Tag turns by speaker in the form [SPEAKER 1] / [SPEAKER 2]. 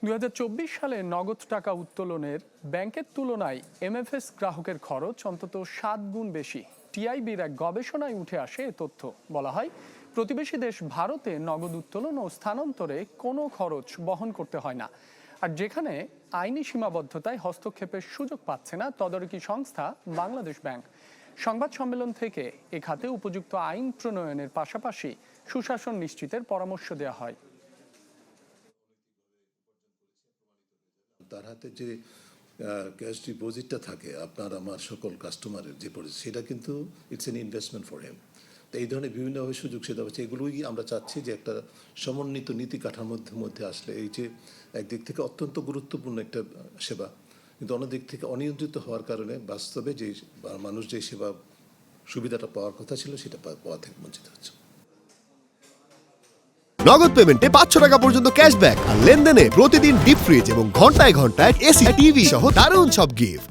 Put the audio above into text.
[SPEAKER 1] 2024 সালে নগদ টাকা উত্তোলনের ব্যাংকের তুলনায় এমএফএস গ্রাহকের খরচ অন্তত 7 গুণ বেশি। টিআইবির এক গবেষণায় উঠে আসে এ তথ্য। বলা হয়, প্রতিবেশী দেশ ভারতে নগদ উত্তোলন ও স্থানান্তরে কোনো খরচ বহন করতে হয় না। আর যেখানে আইনি সীমাবদ্ধতায় হস্তক্ষেপের সুযোগ পাচ্ছে না তদারকি সংস্থা বাংলাদেশ ব্যাংক। সংবাদ সম্মেলন থেকে এ খাতে উপযুক্ত আইন প্রণয়নের পাশাপাশি সুশাসন নিশ্চিতের পরামর্শ দেওয়া হয়।
[SPEAKER 2] তার হাতে যে ক্যাশ ডিপোজিটটা থাকে আপনার আমার সকল কাস্টমারের যে সেটা কিন্তু it's an investment for him. তো এই ধরনের বিভিন্নভাবে সুযোগ সুবিধা পাচ্ছে, এগুলোই আমরা চাচ্ছি যে একটা সমন্বিত নীতি কাঠামোর মধ্যে আসলে এই যে একদিক থেকে অত্যন্ত গুরুত্বপূর্ণ একটা সেবা, কিন্তু অন্য দিক থেকে অনিয়ন্ত্রিত হওয়ার কারণে বাস্তবে যে মানুষ যে সেবা সুবিধাটা পাওয়ার কথা ছিল সেটা পাওয়া থেকে বঞ্চিত হচ্ছে।
[SPEAKER 3] নগদ পেমেন্টে 500 টাকা পর্যন্ত ক্যাশব্যাক আর লেনদেনে প্রতিদিন ডিপ ফ্রিজ এবং ঘন্টায় ঘন্টায় এসি টিভি সহ দারুণ সব গিফট।